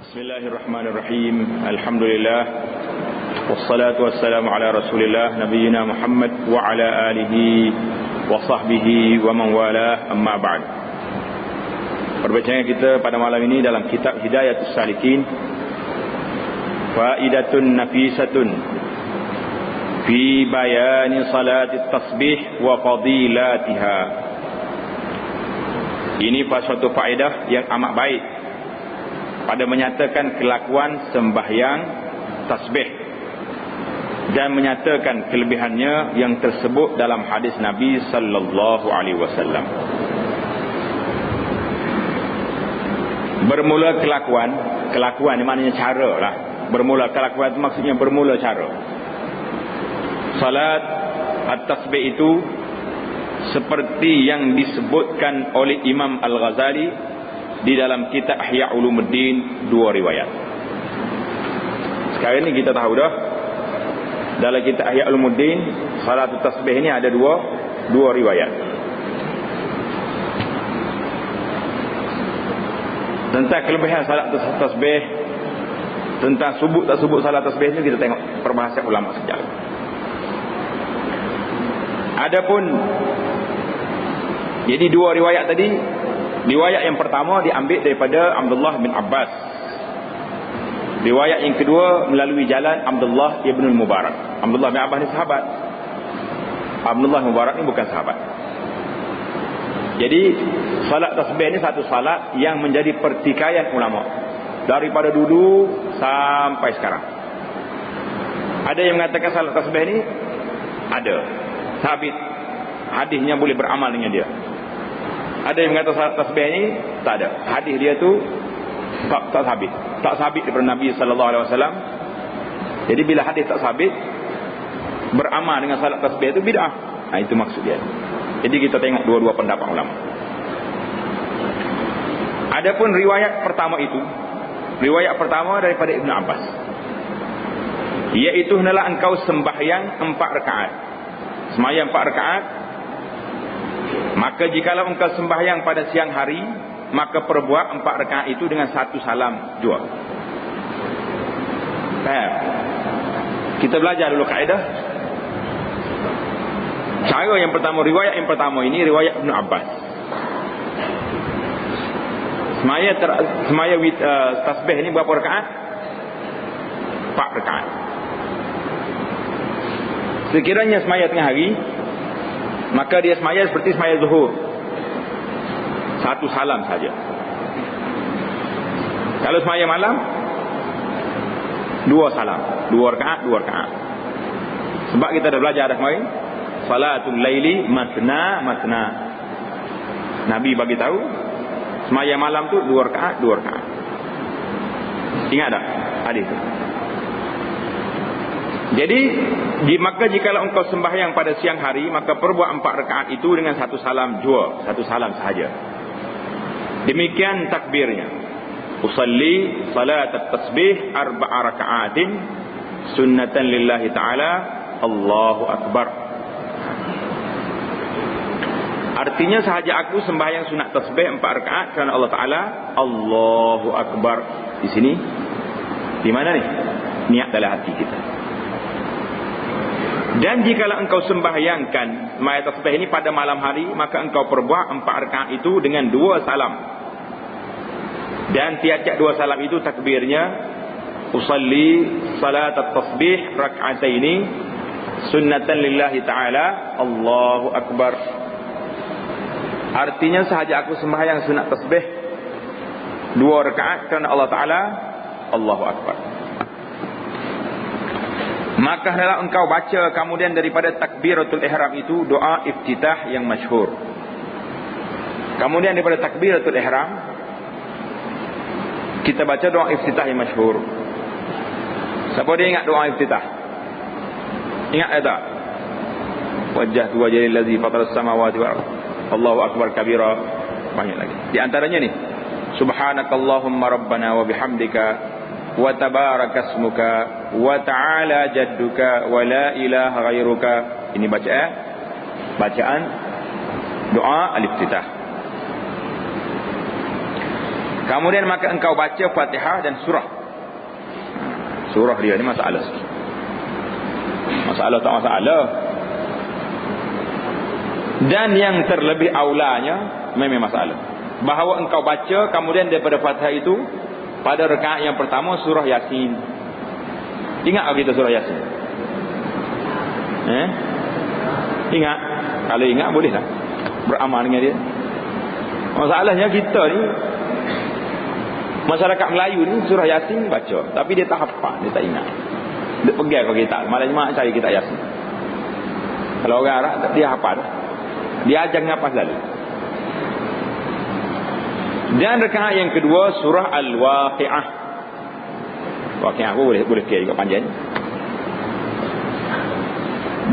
Bismillahirrahmanirrahim. Alhamdulillah. Wassalatu wassalamu ala Rasulillah nabiyina Muhammad wa ala alihi wa sahbihi wa man walah, amma ba'd. Perbincangan kita pada malam ini dalam kitab Hidayatus Salikin, faidatun nafisatun fi bayani salatit tasbih wa fadilatiha. Ini suatu faedah yang amat baik pada menyatakan kelakuan sembahyang tasbih dan menyatakan kelebihannya yang tersebut dalam hadis Nabi sallallahu alaihi wasallam. Bermula kelakuan maknanya cara lah. Bermula kelakuan itu maksudnya bermula cara. Salat at-tasbih itu seperti yang disebutkan oleh Imam Al-Ghazali di dalam kitab Ihya Ulumuddin, dua riwayat. Sekarang ini kita tahu dah, dalam kitab Ihya Ulumuddin salat tasbih ini ada dua riwayat. Tentang kelebihan salat tasbih, tentang subut tak subut salat tasbih ini kita tengok perbahasan ulama sejarah. Adapun jadi dua riwayat tadi, riwayat yang pertama diambil daripada Abdullah bin Abbas. Riwayat yang kedua melalui jalan Abdullah ibn Mubarak. Abdullah bin Abbas ni sahabat, Abdullah Mubarak ni bukan sahabat. Jadi salat tasbih ni satu salat yang menjadi pertikaian ulama daripada dulu sampai sekarang. Ada yang mengatakan salat tasbih ni ada sabit, hadisnya boleh beramal dengan dia. Ada yang mengatakan salat tasbih ni tak ada, hadis dia tu tak sabit daripada Nabi sallallahu alaihi wasallam. Jadi bila hadis tak sabit, beramal dengan salat tasbih itu bid'ah. Itu maksud dia. Jadi kita tengok dua-dua pendapat ulama. Adapun riwayat pertama itu, riwayat pertama daripada Ibnu Abbas, iaitu hendaklah engkau sembahyang 4 rakaat. Sembahyang 4 rakaat. Maka jikalau engkau sembahyang pada siang hari, maka perbuat 4 rakaat itu dengan 1 salam jua. Kita belajar dulu kaedah. Cara yang pertama, riwayat yang pertama ini riwayat Ibnu Abbas. Semaya tasbih ini berapa rakaat? 4 rakaat. Sekiranya semaya tengah hari, maka dia semaya seperti semaya zuhur, 1 salam saja. Kalau semaya malam, 2 salam, 2 rakaat. Sebab kita dah belajar dah kemarin, salatul laili matna. Nabi bagi tahu semaya malam tu 2 rakaat. Ingat tak hadis tu? Jadi maka jikalau engkau sembahyang pada siang hari, maka perbuat 4 rakaat itu dengan 1 salam jua, 1 salam sahaja. Demikian takbirnya. Usalli salat at-tasbih 4 rakaatin sunnatan lillahi ta'ala, Allahu akbar. Artinya sahaja aku sembahyang sunat tasbih 4 rakaat kerana Allah Ta'ala, Allahu akbar. Di sini, di mana ni? Niat dalam hati kita. Dan jikalau engkau sembahyangkan sembahyang tasbih ini pada malam hari, maka engkau perbuat 4 rakaat itu dengan 2 salam. Dan tiap-tiap 2 salam itu takbirnya, usalli salat at-tasbih rak'ataini sunnatan lillahi ta'ala, Allahu akbar. Artinya sahaja aku sembahyang sunat tasbih 2 rakaat kerana Allah Ta'ala, Allahu akbar. Maka hendaklah engkau baca kemudian daripada takbiratul ihram itu doa iftitah yang masyhur. Kemudian daripada takbiratul ihram kita baca doa iftitah yang masyhur. Siapa dia ingat doa iftitah? Ingat tak? Wajjahtu wajhiya lillazi fataras samawati wal ardh, Allahu akbar kabira. Banyak lagi. Di antaranya ni, subhanakallahumma rabbana wa bihamdika wa tabarakasmuka wa ta'ala jadduka wa la ilaha ghairuka. Ini bacaan doa al-iftitah. Kemudian maka engkau baca Fatihah dan surah. Surah dia ni masalah. Masalah tak masalah. Dan yang terlebih aulanya memang masalah. Bahawa engkau baca kemudian daripada Fatihah itu pada rakaat yang pertama surah Yasin. Ingat tak kita surah Yasin? Ingat? Kalau ingat boleh tak beramal dengan dia? Masalahnya kita ni, masyarakat Melayu ni surah Yasin baca, tapi dia tak hafal, dia tak ingat. Dia pegang kalau kita malam Jumaat cari kitab Yasin. Kalau orang Arab dia hafal, dia ajar ngapal lalu. Dan rakaat yang kedua surah Al-Waqi'ah. Waqi'ah pun boleh kira juga panjang.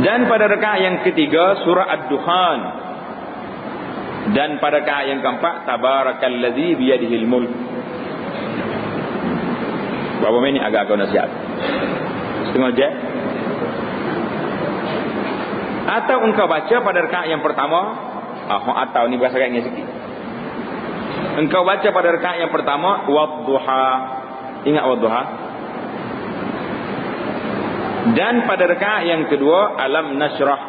Dan pada rakaat yang ketiga surah Ad-Dukhan. Dan pada rakaat yang keempat Tabarakallazi biyadihil mulk. Berapa minit agak-agak nasihat? Setengah jam. Atau engkau baca pada rakaat yang pertama, atau ni bahasa agaknya sikit. Engkau baca pada rakaat yang pertama Wadduha. Ingat Wadduha? Dan pada rakaat yang kedua Alam Nashrah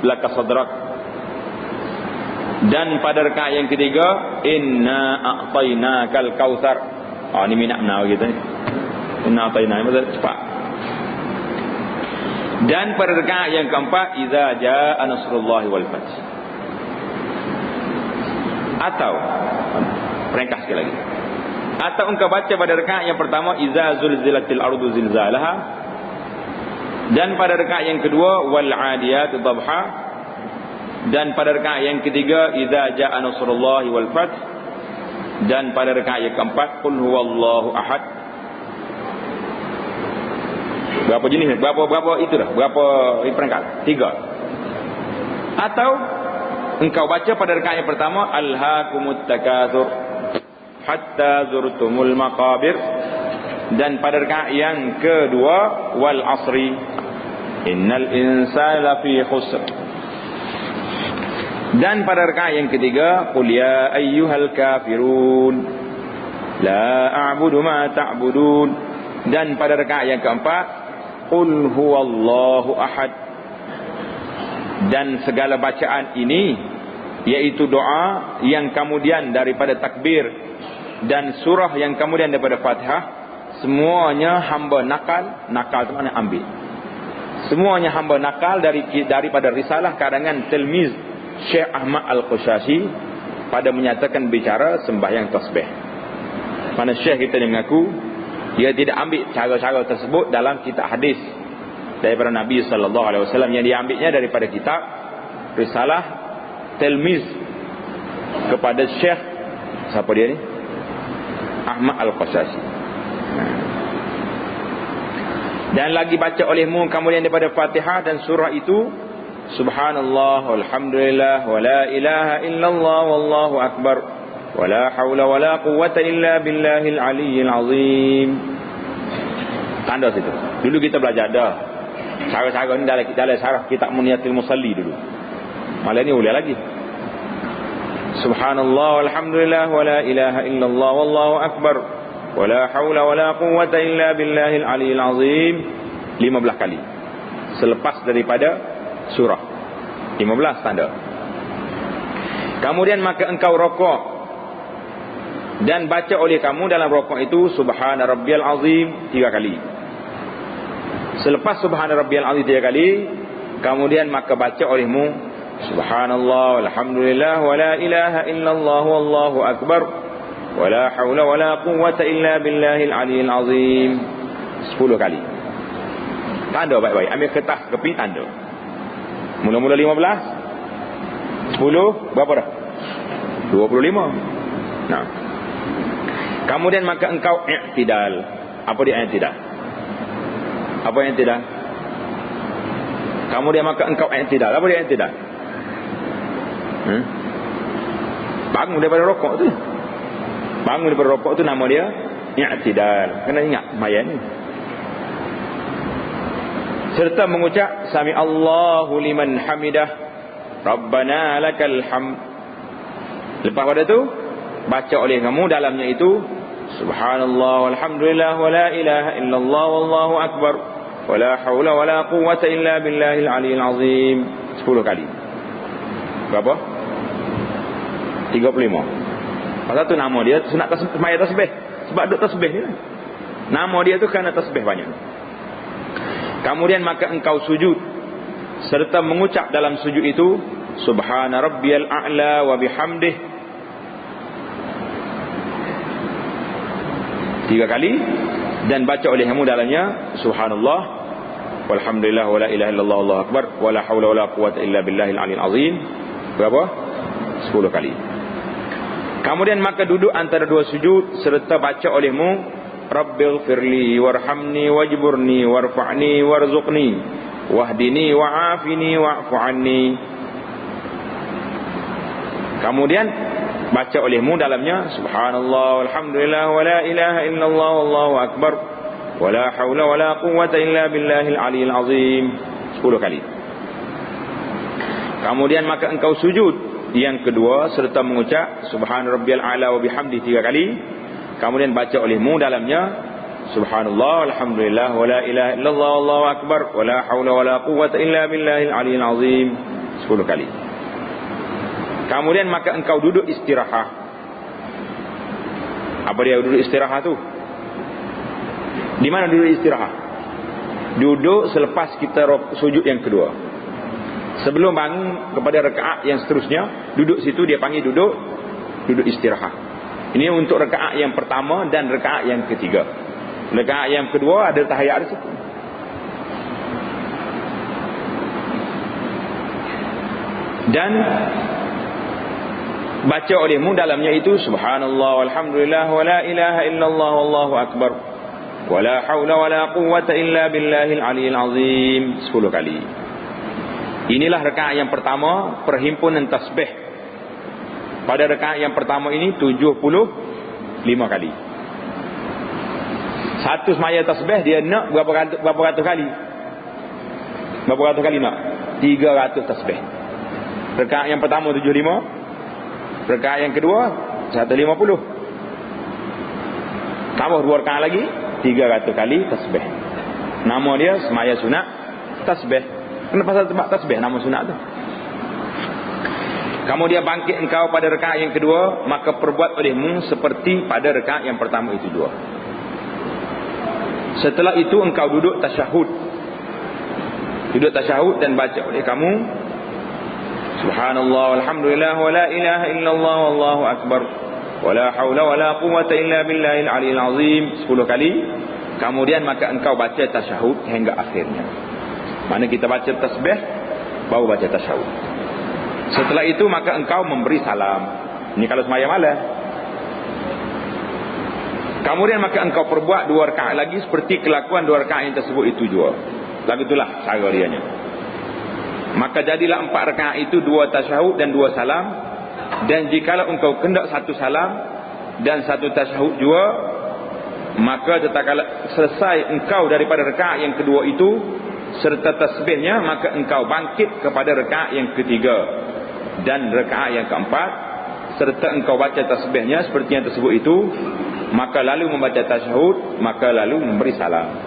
Laka Sadrak. Dan pada rakaat yang ketiga Inna A'tainakal Kautsar. Ni minat menau gitu ni. Inna A'tainakal Kautsar cepat. Dan pada rakaat yang keempat Iza Ja'a Nasrullahi wal Fath. Atau ringkas sekali lagi. Atau engkau baca pada rakaat yang pertama Iza zulzilatil ardu zilzalaha. Dan pada rakaat yang kedua Wal 'adiyat dhabha. Dan pada rakaat yang ketiga Iza Ja'a Nasrullahi wal Fath. Dan pada rakaat yang keempat Qul huwallahu ahad. Berapa jenis? Berapa itu dah? Berapa peringkat? 3. Atau engkau baca pada rakaat yang pertama Alhaakumut takatsur hatta zurtumul maqabir. Dan pada rakaat yang kedua Wal 'asri innal insana lafi khusr. Dan pada rakaat yang ketiga Qul ya ayyuhal kafirun la a'budu ma ta'budun. Dan pada rakaat yang keempat Qul huwallahu ahad. Dan segala bacaan ini yaitu doa yang kemudian daripada takbir dan surah yang kemudian daripada Fatihah, semuanya hamba nakal. Nakal itu maknanya ambil. Semuanya hamba nakal daripada risalah karangan Tilmiz Syekh Ahmad Al-Qushashi pada menyatakan bicara sembahyang tasbih. Mana Syekh kita ni mengaku dia tidak ambil cara-cara tersebut dalam kitab hadis daripada Nabi sallallahu alaihi wasallam, yang dia ambilnya daripada kitab risalah Tilmiz kepada Syekh siapa dia ni? Ahmad Al-Qushashi. Dan lagi baca olehmu kemudian daripada Fatihah dan surah itu Subhanallah walhamdulillah wa la ilaha illallah wallahu akbar wa la hawla wa la quwwata illa billahil aliyyil azim. Tanda situ. Dulu kita belajar dah cara-cara ni dalam syarah kitab Muniyatul Musalli dulu. Malam ni boleh lagi. Subhanallah walhamdulillah wa la ilaha illallah wallahu akbar wa la hawla wa la quwwata illa billahil aliyyil azim 15 kali selepas daripada surah. 15 tanda. Kemudian maka engkau rokok dan baca oleh kamu dalam rokok itu Subhana Rabbiyal Azim 3 kali. Selepas Subhana Rabbiyal Azim 3 kali, kemudian maka baca olehmu Subhanallah walhamdulillah wa la ilaha illallah wallahu akbar wa la hawla wa la quwwata illa billahil aliyyil azim 10 kali. Tanda baik-baik. Ambil kertas keping tanda. Mula-mula 15, 10, berapa dah? 25. Nah. Kemudian maka engkau i'tidal. Apa dia i'tidal? Apa i'tidal? Kemudian maka engkau i'tidal. Apa dia i'tidal? Bangun daripada rokok tu. Bangun daripada rokok tu nama dia i'tidal. Kena ingat mayan ni. Serta mengucap Sami Allahu liman hamidah Rabbana lakal hamd. Lepas pada tu baca oleh kamu dalamnya itu subhanallah walhamdulillah wala ilaha illallah wallahu akbar wala haula wala quwwata illa billahil aliyil azim 10 kali. Berapa? 35. Pasal tu nama dia sunat semaya tasbih. Sebab duk tasbih ni. Nama dia tu kerana tasbih banyak. Kemudian maka engkau sujud serta mengucap dalam sujud itu subhana rabbiyal a'la wa bihamdih 3 kali, dan baca oleh kamu dalamnya subhanallah walhamdulillah wala ilaha illallah wallahu akbar wala haula wala quwwata illa billahil aliyil azim. Berapa? 10 kali. Kemudian maka duduk antara dua sujud serta baca olehmu rabbighfirli warhamni wajburni warfa'ni warzuqni wahdini wa'afini wa'fu anni. Kemudian baca olehmu dalamnya subhanallah walhamdulillah wala ilaha illallah wallahu akbar wala haula wala quwwata illa billahil aliyil azim 10 kali. Kemudian maka engkau sujud yang kedua serta mengucap subhan rabbiyal a'la wa bihamdi 3 kali. Kemudian baca olehmu dalamnya subhanallah walhamdulillah wala ilaha illallah wallahu akbar wala haula wala quwwata illa billahil aliyil azim 10 kali. Kemudian maka engkau duduk istirahat. Apa dia duduk istirahat tu? Di mana duduk istirahat? Duduk selepas kita sujud yang kedua. Sebelum bangun kepada rakaat yang seterusnya, duduk situ dia panggil duduk istirahat. Ini untuk rakaat yang pertama dan rakaat yang ketiga. Rakaat yang kedua ada tahiyat di situ. Dan baca olehmu dalamnya itu subhanallah walhamdulillah wala ilaha illallah wallahu akbar wala haula wala quwwata illa billahil aliyil azim 10 kali. Inilah rakaat yang pertama, perhimpunan tasbih. Pada rakaat yang pertama ini 75 kali. Satu semaya tasbih dia nak berapa ratus kali? Berapa ratus kali nak? 300 tasbih. Rakaat yang pertama 75, rakaat yang kedua 150. Tambah 2 rakaat lagi 300 kali tasbih. Nama dia semaya sunat tasbih. Kenapa pasal sebab tasbih nama sunat tu? Kamu dia bangkit engkau pada rakaat yang kedua, maka perbuat olehmu seperti pada rakaat yang pertama itu dua. Setelah itu engkau duduk tasyahud. Duduk tasyahud dan baca oleh kamu subhanallah walhamdulillah wala ilaha illallah wallahu akbar wala haula wala quwwata illa billahil aliyil azim 10 kali. Kemudian maka engkau baca tasyahud hingga akhirnya. Mana kita baca tasbih baru baca tasyahud. Setelah itu maka engkau memberi salam. Ini kalau sembahyang malam. Kemudian maka engkau perbuat 2 rakaat lagi seperti kelakuan 2 rakaat yang tersebut itu juga. Lagu itulah cara dianya. Maka jadilah 4 rakaat itu 2 tasyahud dan 2 salam. Dan jikalau engkau hendak 1 salam dan 1 tasyahud juga, maka tatkala selesai engkau daripada rakaat yang kedua itu serta tasbihnya, maka engkau bangkit kepada rakaat yang ketiga dan rakaat yang keempat serta engkau baca tasbihnya seperti yang tersebut itu, maka lalu membaca tasyahud, maka lalu memberi salam.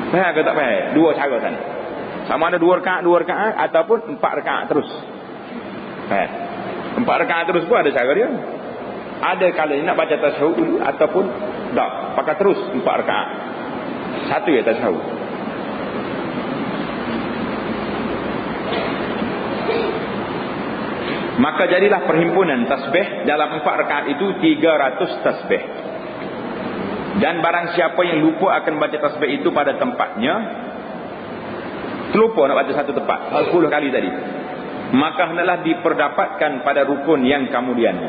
Faham ke tak faham? 2 cara tadi. Sama ada 2 rakaat ataupun 4 rakaat terus. Faham? 4 rakaat terus pun ada cara dia. Ada kalanya nak baca tasyahud dulu ataupun tak, pakai terus 4 rakaat. Satu ya tasyahud. Maka jadilah perhimpunan tasbih dalam 4 rakaat itu 300 tasbih. Dan barang siapa yang lupa akan baca tasbih itu pada tempatnya, terlupa nak baca satu tempat 10 kali tadi, maka hendaklah diperdapatkan pada rukun yang kemudian.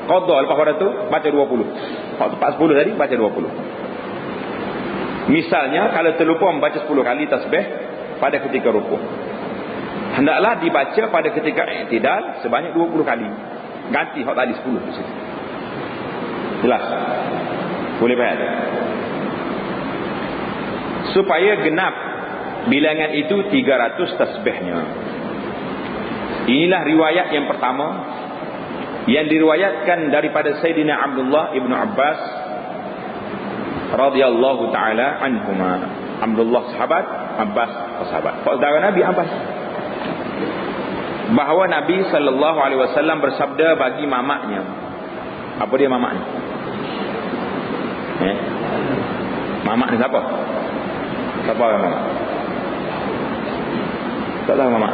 Qadha lepas pada tu baca 20. Kalau tempat 10 tadi baca 20. Misalnya kalau terlupa membaca 10 kali tasbih pada ketika rukuk, hendaklah dibaca pada ketika i'tidal sebanyak 20 kali. Ganti hak tadi 10 di situ. Jelas? Boleh faham? Supaya genap bilangan itu 300 tasbihnya. Inilah riwayat yang pertama yang diriwayatkan daripada Sayyidina Abdullah ibnu Abbas radhiyallahu taala anhuma. Abdullah sahabat, Abbas sahabat. Saudara Nabi Abbas. Bahawa Nabi sallallahu alaihi wasallam bersabda bagi mamaknya. Apa dia mamak ni? Mamak ni siapa? Siapa orang mamak? Tak tahu mamak.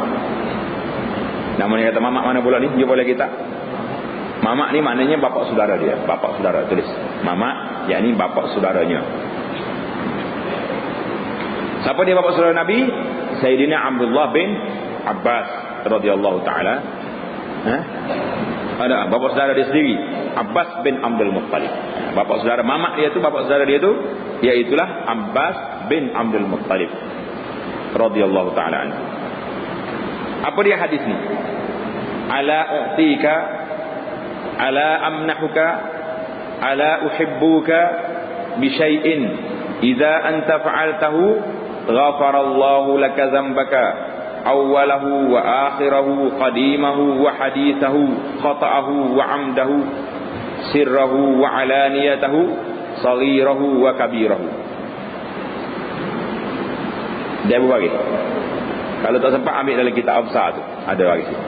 Nama ni kata mamak mana pula ni? Dia boleh kita. Mamak ni maknanya bapa saudara dia. Bapa saudara, tulis. Mamak, yakni bapa saudaranya. Siapa dia bapa saudara Nabi? Sayyidina Abdullah bin Abbas radhiyallahu taala. Ada bapa saudara dia sendiri, Abbas bin Abdul Muttalib. Bapa saudara mamak dia tu, bapa saudara dia tu iaitulah Abbas bin Abdul Muttalib radhiyallahu taala anhu. Apa dia hadis ni? Ala u'tika, ala amnahuka, ala uhibbuka bi syai'in idza anta fa'altahu ghafarallahu laka dhanbaka awwalahu wa akhirahu qadimahu wa hadithahu khata'ahu wa amdahu sirrahu wa alaniyatahu saghirahu wa kabirahu. Dia bagi. Kalau tak sempat ambil dalam kitab besar tu, ada lagi situ.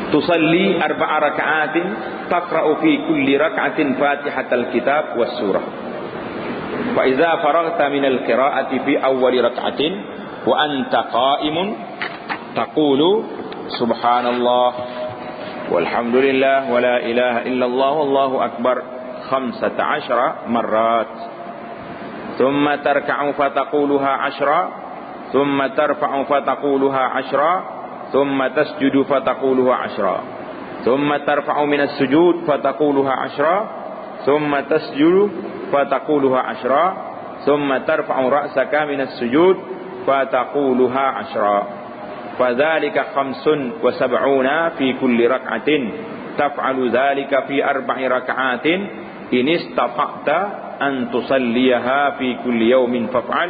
Tusalli arba'a raka'atin taqra'u fi kulli rak'atin Fatihatal kitab was surah. Fa idza faraghta min al-qira'ati fi awwali rak'atin wa anta qa'imun taqulu subhanallah walhamdulillah wa la ilaha illallah wallahu akbar 15 marrat. ثم تركع فتقولها 10 ثم ترفع فتقولها 10 ثم تسجد فتقولها 10 ثم ترفع من السجود فتقولها 10 ثم تسجد فتقولها 10 ثم ترفع رأسك من السجود فتقولها 10 فذلك 75 في كل ركعة تفعل ذلك في 4 ركعات إن استطعت أن تصليها في كل يوم فافعل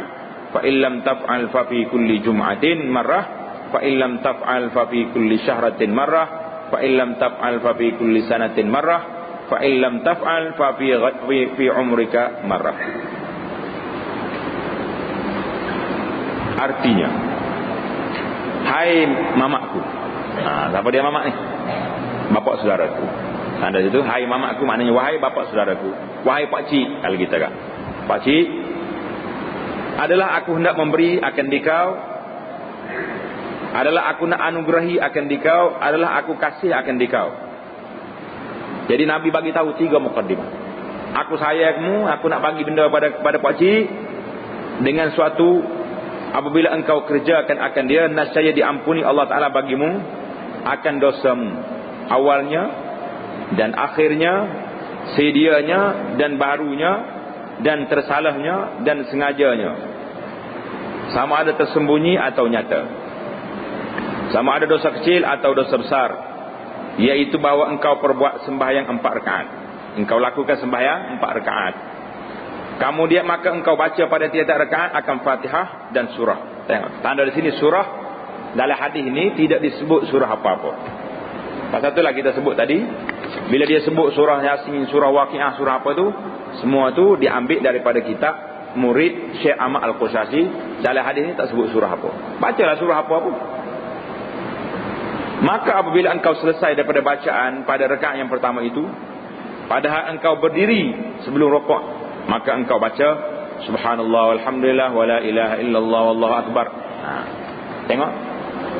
فإن لم تفعل ففي كل جمعة مرة فإن لم تفعل ففي كل شهرة مرة فإن لم تفعل ففي كل سنة مرة فإن لم تفعل ففي عمرك مرة. Artinya, hai mamakku. Siapa dia mamak ni? Bapak saudaraku. Tanda situ, hai mamakku maknanya wahai bapak saudaraku, wahai pakcik kalau kita kan. Pakcik, adalah aku hendak memberi akan dikau, adalah aku nak anugerahi akan dikau, adalah aku kasih akan dikau. Jadi Nabi bagi tahu 3 mukaddimah. Aku sayangmu, aku nak bagi benda pada pakcik dengan suatu apabila engkau kerjakan akan dia, nescaya diampuni Allah Taala bagimu akan dosamu awalnya dan akhirnya, sedianya dan barunya, dan tersalahnya dan sengajanya, sama ada tersembunyi atau nyata, sama ada dosa kecil atau dosa besar, iaitu bahawa engkau perbuat sembahyang 4 rakaat, engkau lakukan sembahyang 4 rakaat, kemudian maka engkau baca pada tiap-tiap rakaat akan Fatihah dan surah. Tengok, tanda di sini surah. Dalam hadis ini tidak disebut surah apa-apa. Pasal itulah kita sebut tadi, bila dia sebut surah Yasin, surah Waqiah, surah apa tu, semua tu diambil daripada kitab murid Syekh Ahmad Al-Qushasi. Dalam hadis ini tak sebut surah apa. Bacalah surah apa-apa. Maka apabila engkau selesai daripada bacaan pada rakaat yang pertama itu, padahal engkau berdiri sebelum rukuk, maka engkau baca subhanallah walhamdulillah wa la ilaha illallah wallahu akbar. Tengok,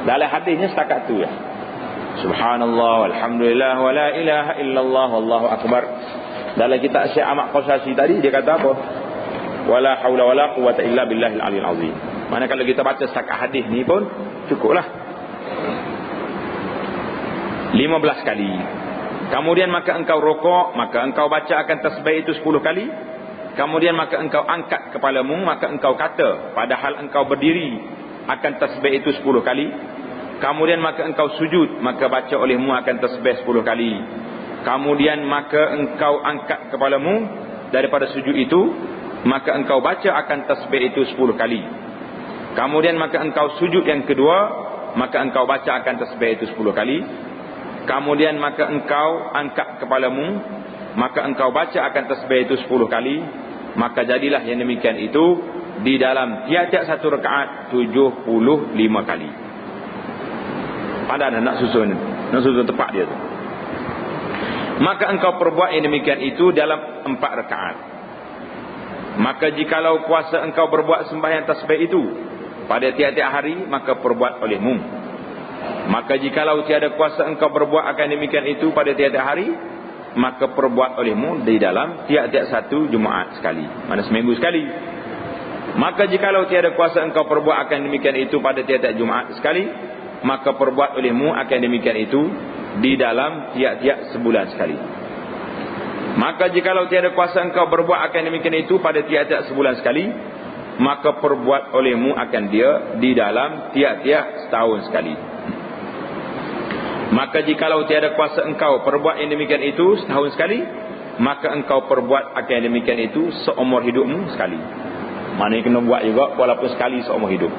dalam hadisnya setakat tu ya. Subhanallah walhamdulillah wa la ilaha illallah wallahu akbar. Dalam kitab Syekh Ahmad Qasasi tadi dia kata apa? Wala haula wala quwwata illa billahil aliyil azim. Mana kalau kita baca setakat hadis ni pun cukuplah. 15 kali. Kemudian maka engkau rukuk, maka engkau baca akan tasbih itu 10 kali. Kemudian maka engkau angkat kepalamu, maka engkau kata padahal engkau berdiri akan tasbih itu 10 kali. Kemudian maka engkau sujud, maka baca olehmu akan tasbih 10 kali. Kemudian maka engkau angkat kepalamu daripada sujud itu, maka engkau baca akan tasbih itu 10 kali. Kemudian maka engkau sujud yang kedua, maka engkau baca akan tasbih itu 10 kali. kemudian maka engkau angkat kepalamu, maka engkau baca akan tasbih itu 10 kali, maka jadilah yang demikian itu di dalam tiap-tiap satu rakaat 75 kali. Padahal nak susun tepat dia tu. Maka engkau perbuat yang demikian itu dalam 4 rakaat. Maka jikalau kuasa engkau berbuat sembahyang tasbih itu pada tiap-tiap hari, maka perbuat olehmu. Maka jikalau tiada kuasa engkau berbuat akan demikian itu pada tiap-tiap hari, maka perbuat olehmu di dalam tiap-tiap satu Jumaat sekali, mana seminggu sekali. Maka jikalau tiada kuasa engkau perbuat akan demikian itu pada tiap-tiap Jumaat sekali, maka perbuat olehmu akan demikian itu di dalam tiap-tiap sebulan sekali. Maka jikalau tiada kuasa engkau berbuat akan demikian itu pada tiap-tiap sebulan sekali, maka perbuat olehmu akan dia di dalam tiap-tiap setahun sekali. Maka jikalau tiada kuasa engkau perbuat yang demikian itu setahun sekali, maka engkau perbuat akan yang demikian itu seumur hidupmu sekali. Maknanya kena buat juga walaupun sekali seumur hidup.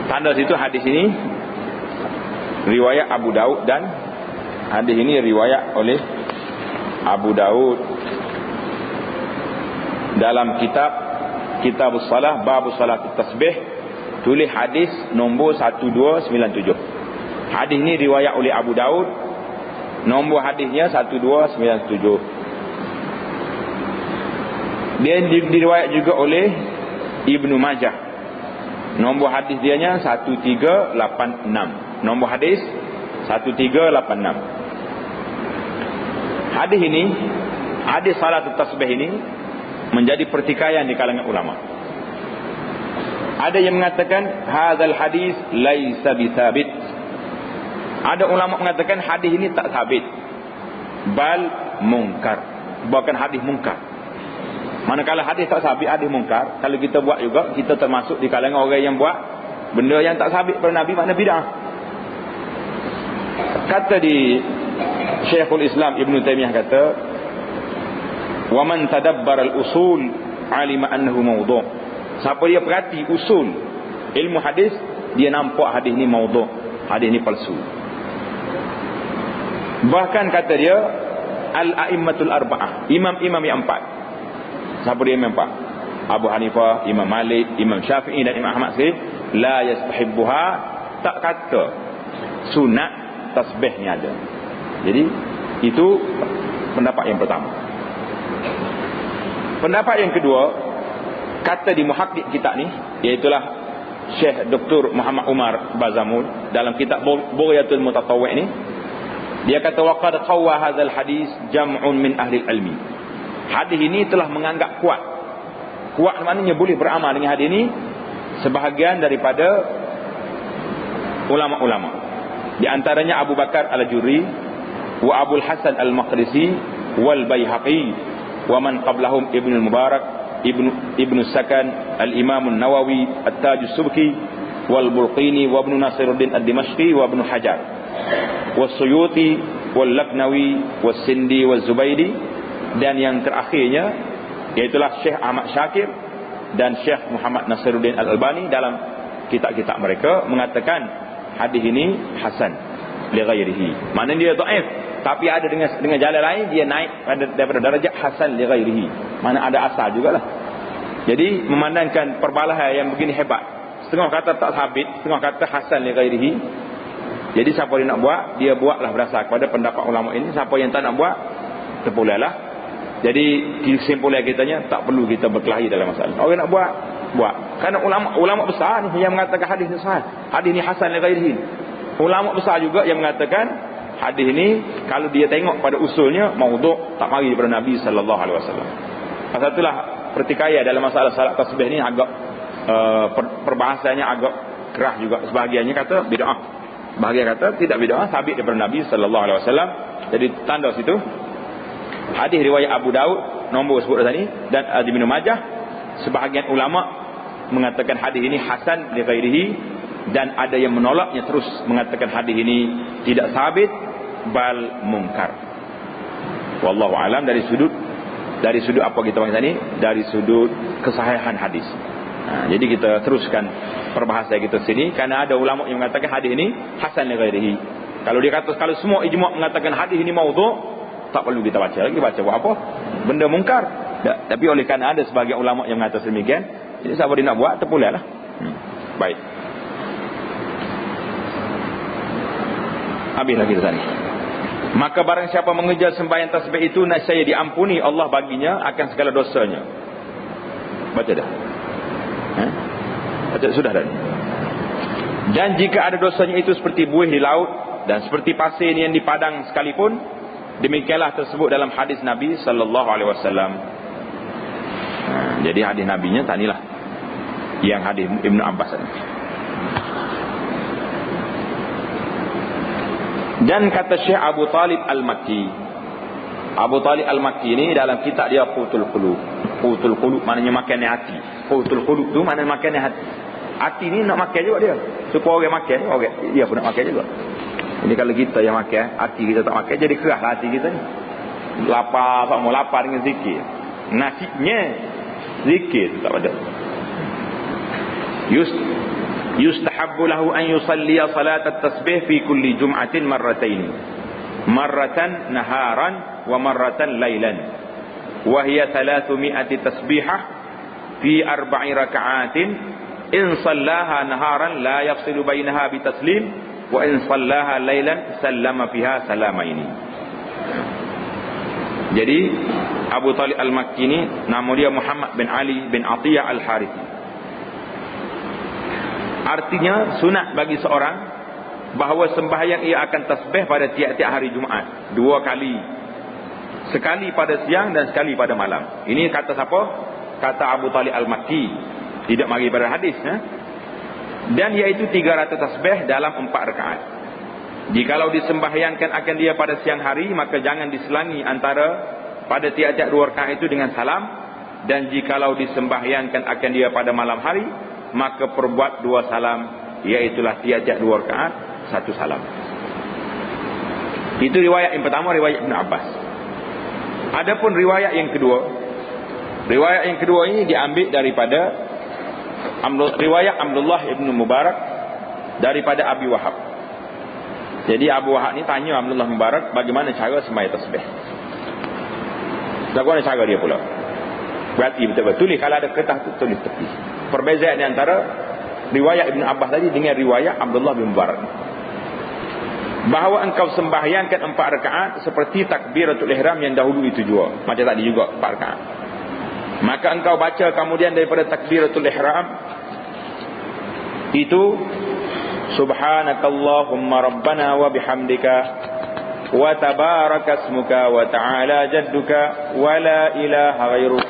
Tanda situ hadis ini riwayat Abu Daud, dan hadis ini riwayat oleh Abu Daud dalam kitab salah, bab salat tasbih, tulis hadis nombor 1297. Hadis ini riwayat oleh Abu Daud, nombor hadisnya 1297. Dia diriwayat juga oleh Ibnu Majah, nombor hadis dianya 1386. Nombor hadis 1386. Hadis ini, hadis salat tasbih ini menjadi pertikaian di kalangan ulama. Ada yang mengatakan hadzal hadis laisa bithabit. Ada ulama mengatakan hadis ini tak sabit, bal munkar, bahkan hadis munkar. Manakala hadis tak sabit, hadis munkar, kalau kita buat juga, kita termasuk di kalangan orang yang buat benda yang tak sabit pada Nabi, makna bid'ah. Kata di Syekhul Islam Ibn Taymiyah kata, wa man tadabbar al-usul alima annahu mawdu'. Siapa dia perhati usul ilmu hadis, dia nampak hadis ni mawdu', hadis ni palsu. Bahkan kata dia al-a'immatul arba'ah, imam-imam yang 4. Siapa dia imam 4? Abu Hanifah, Imam Malik, Imam Syafi'i dan Imam Ahmad sendiri la yastahibbuha, tak kata sunat tasbih ni ada. Jadi itu pendapat yang pertama. Pendapat yang kedua, kata di muhakkik kitab ni, iaitulah Syekh Dr. Muhammad Umar Bazamul dalam kitab Bughyatul Mutatawwi' ni, dia kata waqad qawwa hadzal hadis jam'un min ahli ilmi. Hadis ini telah menganggap kuat. Kuat maknanya boleh beramal dengan hadis ini sebahagian daripada ulama-ulama. Di antaranya Abu Bakar Al-Jurri wa Abul Hasan Al-Maqdisi wal Baihaqi wa man qablahum Ibn al-Mubarak, Ibn Sakan, Al-Imam An-Nawawi, At-Taj As-Subki wal Bulqini wa Ibn Nasiruddin Ad-Dimashqi wa Ibn Hajar wa Suyuti wal Laknawi wa Sindi wa Zubaidi, dan yang terakhirnya iaitulah Syekh Ahmad Syakir dan Syekh Muhammad Nasiruddin Al-Albani dalam kitab-kitab mereka mengatakan hadis ini hasan li ghairihi. Maknanya dia dhaif, tapi ada dengan jalan lain dia naik daripada darjat hasan li ghairihi. Mana ada asal jugalah. Jadi memandangkan perbalahan yang begini hebat, setengah kata tak sabit, setengah kata hasan li ghairihi. Jadi siapa dia nak buat, dia buatlah berdasar kepada pendapat ulama ini. Siapa yang tak nak buat, terpulailah. Jadi kesimpulan kitanya tak perlu kita berkelahi dalam masalah. Orang nak buat, buat. Kerana ulama besar ni yang mengatakan hadis ni sahih, hadis ni hasan li ghairihi. Ulama besar juga yang mengatakan hadis ni kalau dia tengok pada usulnya maudhu', tak mari daripada Nabi sallallahu alaihi wasallam. Pasal itulah pertikaian dalam masalah salat tasbih ni agak perbahasannya agak keras juga. Sebahagiannya kata bid'ah, sebahagian kata tidak bid'ah, sabit daripada Nabi sallallahu alaihi wasallam. Jadi tanda situ hadis riwayat Abu Daud nombor sebut tadi dan Ibnu Majah, sebahagian ulama mengatakan hadis ini hasan li ghairihi, dan ada yang menolaknya terus mengatakan hadis ini tidak sabit bal munkar. Wallahu alam, dari sudut apa kita panggil tadi, dari sudut kesahihan hadis. Jadi kita teruskan perbahasan kita sini, kerana ada ulama yang mengatakan hadis ini hasan li ghairihi. Kalau dia kata, kalau semua ijma' mengatakan hadis ini maudhu', tak perlu kita baca lagi. Baca buat apa? Benda mungkar. Tapi oleh kerana ada sebagian ulama yang mengatakan demikian, jadi siapa dia nak buat, terpulihlah. Baik. Habis lagi tadi. Maka barang siapa mengejar sembahyang tasbih itu, nescaya diampuni Allah baginya akan segala dosanya. Baca dah. Baca sudah dah. Dan jika ada dosanya itu seperti buih di laut dan seperti pasir yang di padang sekalipun, demikianlah tersebut dalam hadis Nabi sallallahu alaihi wasallam. Jadi hadis nabinya tanilah yang hadis Ibnu Abbas tadi. Dan kata Syekh Abu Talib Al-Makki, Abu Talib Al-Makki ini dalam kitab dia Qutul Qulub. Qutul Qulub maknanya makan hati. Qutul Qulub tu maknanya makan hati. Hati ni nak makan juga dia. Supaya orang makan, orang dia pun nak makan juga. Ini kalau kita yang makan, hati kita tak makan, jadi kerah hati kita ni. Lapar, tak mau lapar dengan zikir. Nasinya zikir tak ada. Yustahabbu lahu an yusalliya salat at-tasbih fi kulli jum'atin marratayn. Marratan naharan wa marratan lailan. Wa hiya 300 tasbihah fi 4 raka'atin. In sallaha naharan la yafsilu bainaha bi taslim wa in sallaha lailan sallama fiha salamaini. Jadi Abu Talib Al-Makki ini nama dia Muhammad bin Ali bin Atiyah Al-Harithi. Artinya sunat bagi seorang bahawa sembahyang ia akan tasbih pada tiap-tiap hari Jumaat 2 kali. Sekali pada siang dan sekali pada malam. Ini kata siapa? Kata Abu Talib Al-Makki. Tidak mari pada hadis. Dan iaitu 300 tasbih dalam 4 rakaat. Jikalau disembahyangkan akan dia pada siang hari, maka jangan diselangi antara pada tiap-tiap 2 rakaat itu dengan salam. Dan jikalau disembahyangkan akan dia pada malam hari, maka perbuat 2 salam, iaitulah tiap-tiap 2 rakaat 1 salam. Itu riwayat yang pertama, riwayat Ibn Abbas. Adapun riwayat yang kedua, riwayat yang kedua ini diambil daripada riwayat Abdullah ibn Mubarak daripada Abi Wahab. Jadi Abu Wahab ni tanya Abdullah Mubarak bagaimana cara sembahyang tasbih. Bagaimana cara dia pula? Berarti betul-betul tulis, kalau ada kertas tu tulis tepi. Perbezaan di antara riwayat Ibn Abbas tadi dengan riwayat Abdullah bin Mubarak. Bahawa engkau sembahyangkan 4 rakaat seperti takbiratul ihram yang dahulu itu juga. Macam tadi juga 4 rakaat. Maka engkau baca kemudian daripada takbiratul ihram itu subhanakallahumma rabbana wa bihamdika wa tabarakasmuka wa ta'ala jadduka wa la ilaha ghairuk.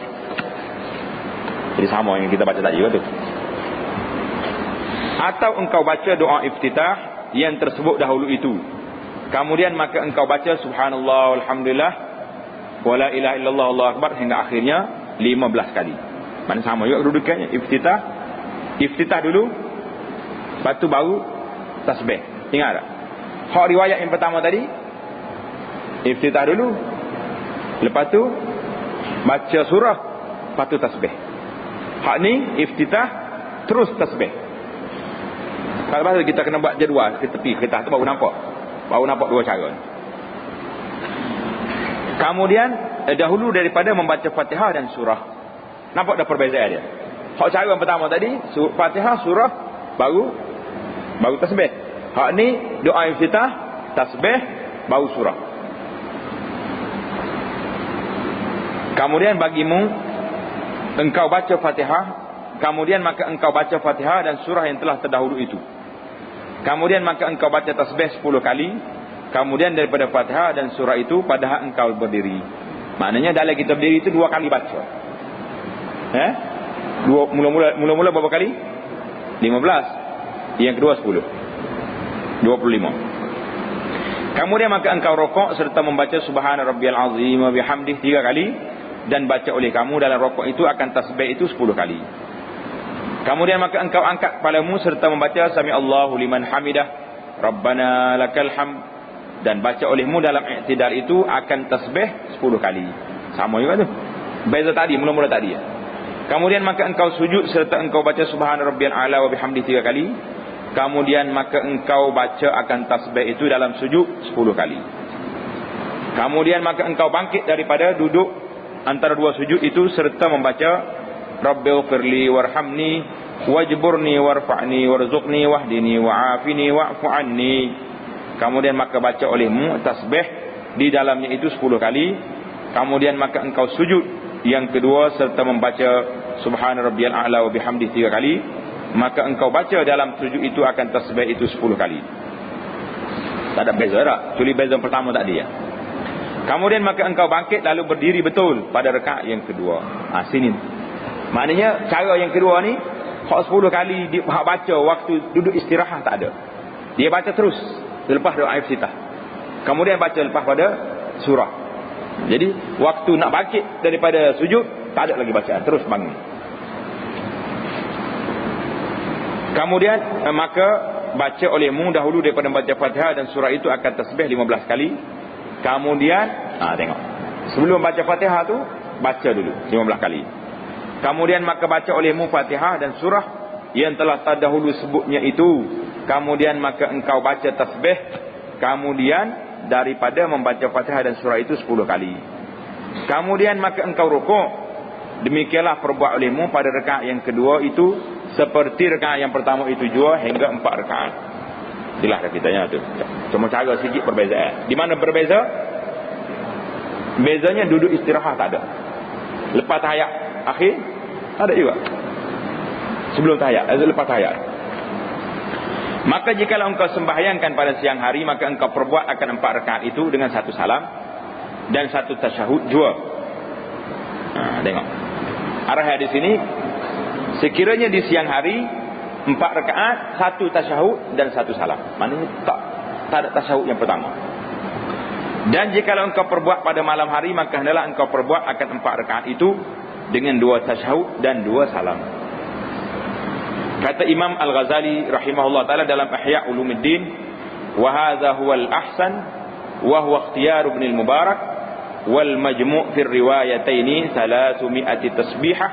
Jadi sama yang kita baca tadi juga tu. Atau engkau baca doa iftitah yang tersebut dahulu itu. Kemudian maka engkau baca subhanallah walhamdulillah wa la ilaha illallah Allahu akbar hingga akhirnya 15 kali. Mana sama juga kedudukannya. Iftitah dulu, lepas tu baru tasbih. Ingat tak? Hak riwayat yang pertama tadi, iftitah dulu, lepas tu baca surah, lepas tu tasbih. Hak ni iftitah terus tasbih. Kalau pasal kita kena buat jadual ke tepi kertas tu baru nampak 2 cara. Kemudian dahulu daripada membaca Fatihah dan surah. Nampak dah perbezaan dia. Hak cara yang pertama tadi Fatihah, surah, baru tasbih. Hak ni doa iftitah, tasbih, baru surah. Kemudian bagimu engkau baca Fatihah, kemudian maka engkau baca Fatihah dan surah yang telah terdahulu itu. Kemudian maka engkau baca tasbih 10 kali. Kemudian daripada Fatihah dan surah itu padahal engkau berdiri. Maknanya dalam kita berdiri itu 2 kali baca. Mula-mula berapa kali? 15. Yang kedua 10. 25. Kemudian maka engkau rokok serta membaca subhana rabbiyal azim wa bihamdih 3 kali. Dan baca oleh kamu dalam rokok itu akan tasbih itu 10 kali. Kemudian maka engkau angkat kepalamu serta membaca sami Allahu liman hamidah rabbana lakal hamd. Dan baca olehmu dalam i'tidal itu akan tasbih 10 kali. Sama juga tu. Beza tadi, mula-mula tadi. Kemudian maka engkau sujud serta engkau baca subhana rabbiyal a'la wa bihamdihi 3 kali. Kemudian maka engkau baca akan tasbih itu dalam sujud 10 kali. Kemudian maka engkau bangkit daripada duduk antara dua sujud itu serta membaca Rabbighfirli warhamni wajburni warfa'ni warzuqni wahdini wa'afini wa'fu anni. Kemudian maka baca olehmu tasbih di dalamnya itu 10 kali. Kemudian maka engkau sujud yang kedua serta membaca Subhana rabbiyal a'la wa bihamdihi 3 kali. Maka engkau baca dalam sujud itu akan tasbih itu 10 kali. Tak ada beza tak? Kecuali beza yang pertama tadi ya. Kemudian maka engkau bangkit lalu berdiri betul pada rakaat yang kedua. Sini. Maknanya cara yang kedua ni hak 10 kali dia baca waktu duduk istirahat tak ada. Dia baca terus selepas doa iftitah. Kemudian baca lepas pada surah. Jadi waktu nak bangkit daripada sujud tak ada lagi bacaan, terus bangun. Kemudian maka baca olehmu dahulu daripada baca Fatihah dan surah itu akan tasbih 15 kali. Kemudian tengok. Sebelum baca Fatihah tu baca dulu 15 kali. Kemudian maka baca olehmu Fatihah dan surah yang telah terdahulu sebutnya itu. Kemudian maka engkau baca tasbih. Kemudian daripada membaca Fatihah dan surah itu 10 kali. Kemudian maka engkau rukuk. Demikianlah perbuat olehmu pada rakaat yang kedua itu seperti rakaat yang pertama itu juga hingga 4 rakaat. Itulah kitanya tu. Cuma cara sikit perbezaan. Di mana berbeza? Bezanya duduk istirahat tak ada. Lepas tahiyat akhir ada juga. Sebelum tahiyat, lepas tahiyat. Maka jikalau engkau sembahyangkan pada siang hari, maka engkau perbuat akan 4 rakaat itu dengan 1 salam dan 1 tasyahud jua. Tengok. Arah di sini, sekiranya di siang hari 4 rakaat, 1 tasyahud dan 1 salam. Maknanya tak ada tasyahud yang pertama. Dan jikalau engkau perbuat pada malam hari, maka hendaklah engkau perbuat akan 4 rakaat itu dengan 2 tasyahud dan 2 salam. Kata Imam Al-Ghazali rahimahullah ta'ala dalam Ihya Ulumuddin, wa hadha huwa al-ahsan wa huwa ikhtiyar Ibn al-Mubarak wal majmu' fi riwayataini 300 tasbihah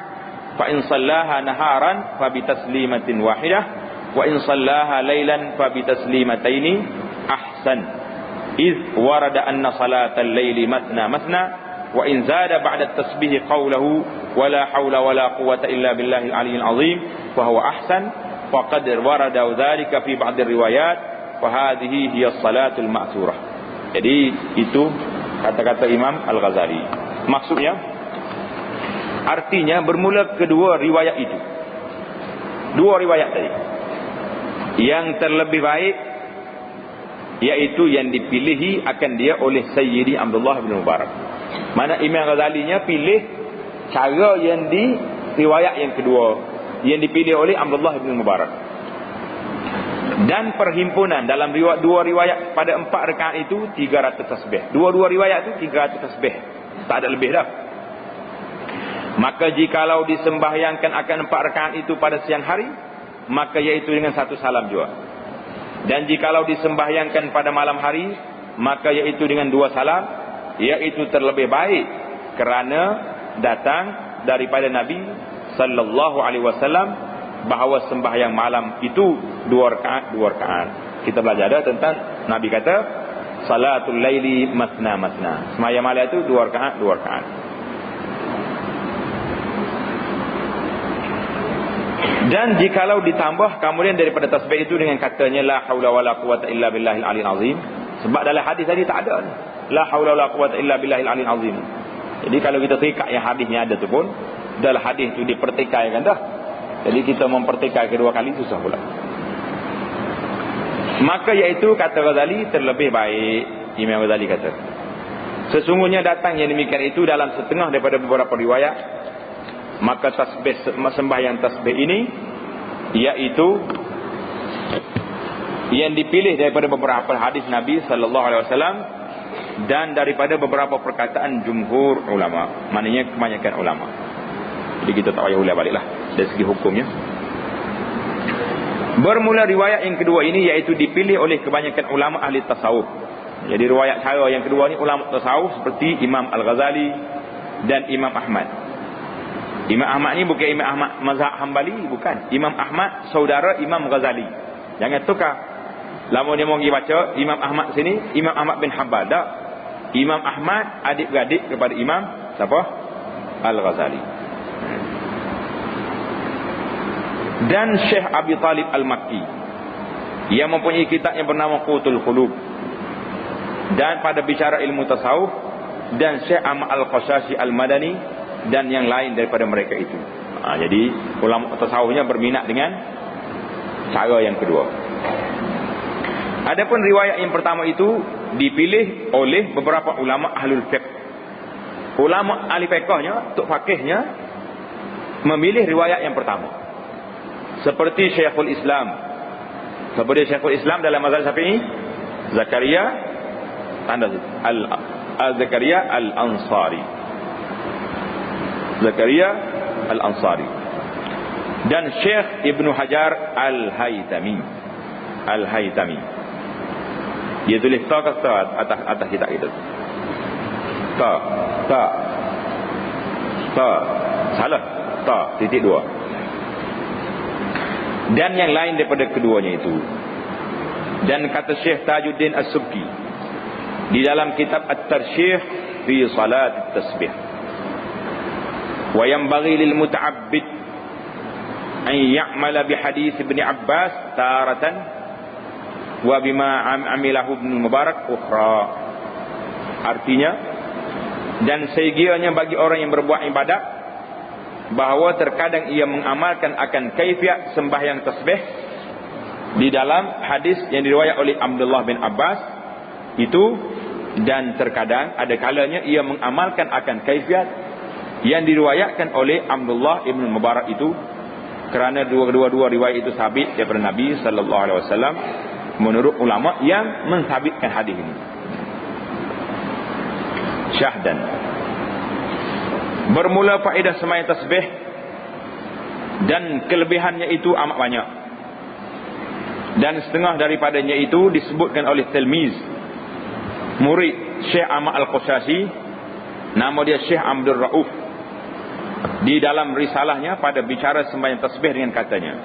fa in sallaha naharan fa bi taslimatin wahidah wa in sallaha lailan fa bi taslimataini ahsan iz warada anna salatal laili matna matna wa in zada ba'da at-tasbih qawluhu wala hawla wala quwwata illa billahil aliyyil azim fa huwa ahsan faqad warada dhalika fi ba'd ar-riwayat wa hadhihi hiya as-salatul ma'thurah. Jadi itu kata-kata Imam Al-Ghazali. Maksudnya artinya bermula kedua riwayat itu. Dua riwayat tadi. Yang terlebih baik iaitu yang dipilihi akan dia oleh Sayyidi Abdullah bin Mubarak. Mana Imam Ghazalinya pilih cara yang di riwayat yang kedua yang dipilih oleh Abdullah bin Mubarak. Dan perhimpunan dalam dua riwayat pada 4 rakaat itu 300 tasbih. Dua-dua riwayat itu 300 tasbih. Tak ada lebih dah. Maka jikalau disembahyangkan akan 4 rakaat itu pada siang hari, maka iaitu dengan 1 salam juga. Dan jikalau disembahyangkan pada malam hari, maka iaitu dengan 2 salam, iaitu terlebih baik kerana datang daripada Nabi sallallahu alaihi wasallam bahawa sembahyang malam itu 2 rakaat 2 rakaat. Kita belajar dah tentang Nabi kata salatul laili masna masna. Sembahyang malam itu 2 rakaat 2 rakaat. Dan jikalau ditambah kemudian daripada tasbih itu dengan katanya la haula wala quwata illa billahil aliyil azim. Sebab dalam hadis tadi tak ada la haula wala quwata illa billahil aliyil azim. Jadi kalau kita terikat yang hadisnya ada tu pun dalam hadis itu dipertikaikan dah. Jadi kita mempertikai kedua kali susah pula. Maka iaitu kata Ghazali terlebih baik. Imam Ghazali kata sesungguhnya datang yang demikian itu dalam setengah daripada beberapa riwayat. Maka tasbih sembahyang tasbih ini iaitu yang dipilih daripada beberapa hadis Nabi sallallahu alaihi wasallam dan daripada beberapa perkataan jumhur ulama. Maknanya kebanyakan ulama. Jadi kita tak payah ulang baliklah dari segi hukumnya. Bermula riwayat yang kedua ini iaitu dipilih oleh kebanyakan ulama ahli tasawuf. Jadi riwayat cara yang kedua ni ulama tasawuf seperti Imam Al-Ghazali dan Imam Ahmad. Imam Ahmad ni bukan Imam Ahmad mazhab Hambali, bukan. Imam Ahmad saudara Imam Ghazali. Jangan tukar. Lama dia mau pergi baca Imam Ahmad sini, Imam Ahmad bin Hanbal. Tak. Imam Ahmad adik-beradik kepada Imam siapa? Al-Ghazali. Dan Syekh Abi Talib Al-Makki yang mempunyai kitab yang bernama Qutul Qulub. Dan pada bicara ilmu tasawuf, dan Syekh Ahmad Al-Qashashi Al-Madani dan yang lain daripada mereka itu. Jadi ulama tasawufnya berminat dengan cara yang kedua. Adapun riwayat yang pertama itu dipilih oleh beberapa ulama ahlul fiqh. Ulama ahli fiqhnya, tok fakihnya memilih riwayat yang pertama. Seperti Syekhul Islam. Seperti Syekhul Islam dalam mazhab Syafi'i, Zakaria tanda Al-Zakaria Al-Ansari. Zakaria Al-Ansari. Dan Syekh Ibnu Hajar Al-Haytami. Al-Haytami. Dia tulis ta ke ta atas kitab itu. Ta. Salah. Ta titik 2. Dan yang lain daripada keduanya itu. Dan kata Syekh Tajuddin As-Subki di dalam kitab At-Tarsyih fi Salat At-Tasbih, wa yanbaghi lil muta'abbid an ya'mala bi hadis Ibn Abbas taratan wa bima amilahu Ibn Mubarak ukhra. Artinya, dan segianya bagi orang yang berbuat ibadat bahawa terkadang ia mengamalkan akan kaifiat sembahyang tasbih di dalam hadis yang diriwayat oleh Abdullah bin Abbas itu, dan terkadang ada kalanya ia mengamalkan akan kaifiat yang diriwayatkan oleh Abdullah ibn Mubarak itu, kerana dua-dua riwayat itu sabit daripada Nabi sallallahu alaihi wasallam menurut ulama yang mensabitkan hadis ini. Syahdan, bermula faedah sembahyang tasbih dan kelebihannya itu amat banyak, dan setengah daripadanya itu disebutkan oleh tilmiz murid Syekh Ahmad Al-Qashashi, nama dia Syekh Abdul Rauf, di dalam risalahnya pada bicara sembahyang tasbih dengan katanya,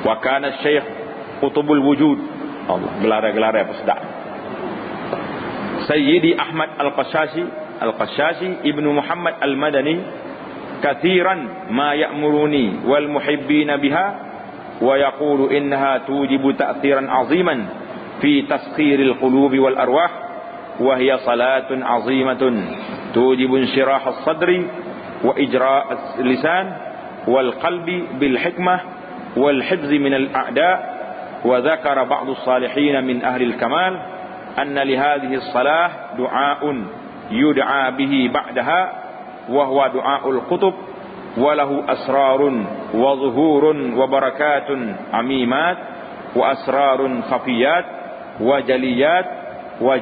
wa kana Syekh Qutubul Wujud, Allah gelar-gelar apa sedap, Sayyidi Ahmad Al-Qashashi Ibnu Muhammad Al-Madani, kathiran ma ya'muruni wal muhibbina biha wa yaqulu innaha tujibu ta'thiran 'aziman fi taskhiril qulubi wal arwah wa hiya salatun 'azimatun tujibu inshirah as-sadri wa ijra' as-lisan wal qalbi bil hikmah wal hifzi min al-a'da'. Wa dhakara ba'du as-salihin min ahli al-kamal anna li hadhihi as-salah du'a'un yud'a bihi ba'daha wa huwa du'a'ul qutub wa lahu asrarun wa zuhurun wa barakatun amimat wa asrarun khafiyat wa jaliyat wa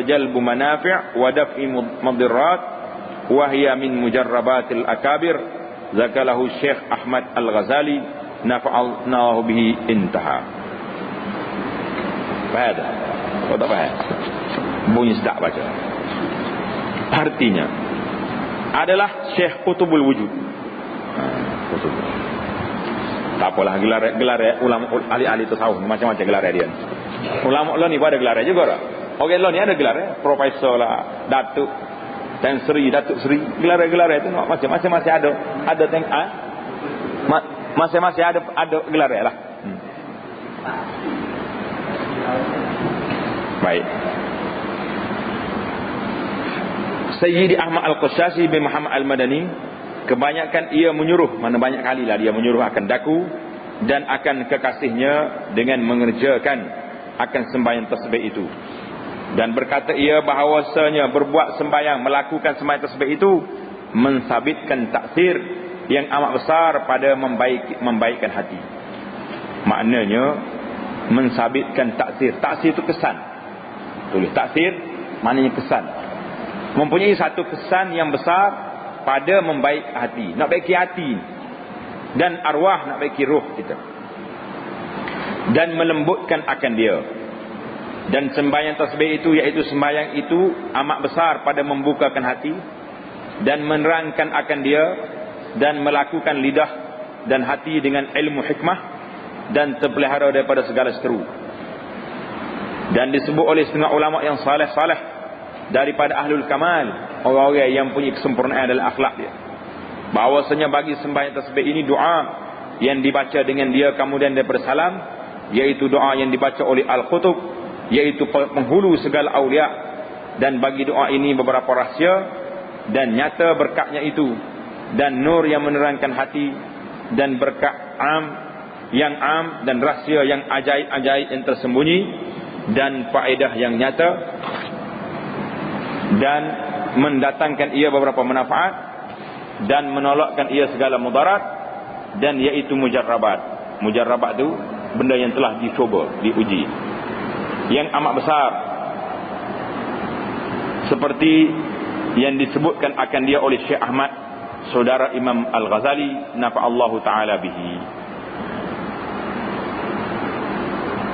jalbu manafi' wa daf'i mudirrat wa hiya min mujarrabatil akabir. Zakalahu Syekh Ahmad Al-Ghazali nafa'alnahu bihi, intaha. Faham? Kau tak faham? Bunyi sedap baca. Artinya adalah Syekh Qutubul Wujud. Tak apalah, gelar ulama ahli-ahli tasawuf macam-macam gelar dia. Ulama lo ni pun ada gelar juga tak? Okey, lo ni ada gelar, profesor lah, datuk dan seri, datuk seri, gelar itu masing-masing masih ada masing-masing ada gelar lah. Baik. Sayyidi Ahmad Al-Qashashi bin Muhammad Al-Madani, kebanyakan ia menyuruh, mana banyak kali lah dia menyuruh akan daku dan akan kekasihnya dengan mengerjakan akan sembahyang tasbih itu. Dan berkata ia bahawasanya berbuat sembahyang, melakukan sembahyang tasbih itu mensabitkan taksir yang amat besar pada membaikkan hati. Maknanya mensabitkan taksir. Taksir itu kesan. Tulis taksir maknanya kesan. Mempunyai satu kesan yang besar pada membaik hati. Nak baiki hati dan arwah, nak baiki roh kita, dan melembutkan akan dia. Dan sembahyang tasbih itu, iaitu sembahyang itu amat besar pada membukakan hati dan menerangkan akan dia, dan melakukan lidah dan hati dengan ilmu hikmah, dan terpelihara daripada segala seteru. Dan disebut oleh setengah ulama yang saleh-saleh daripada ahlul kamal, orang-orang yang punya kesempurnaan dalam akhlak dia, bahawasanya bagi sembahyang tasbih ini doa yang dibaca dengan dia kemudian daripada salam, iaitu doa yang dibaca oleh al-qutub, iaitu penghulu segala awliya. Dan bagi doa ini beberapa rahsia dan nyata berkatnya itu, dan nur yang menerangkan hati, dan berkat yang am dan rahsia yang ajaib-ajaib yang tersembunyi, dan faedah yang nyata, dan mendatangkan ia beberapa manfaat, dan menolakkan ia segala mudarat, dan iaitu mujarrabat. Mujarrabat itu benda yang telah dicoba, diuji, yang amat besar, seperti yang disebutkan akan dia oleh Syekh Ahmad, saudara Imam Al-Ghazali, nafa'allahu ta'ala bihi.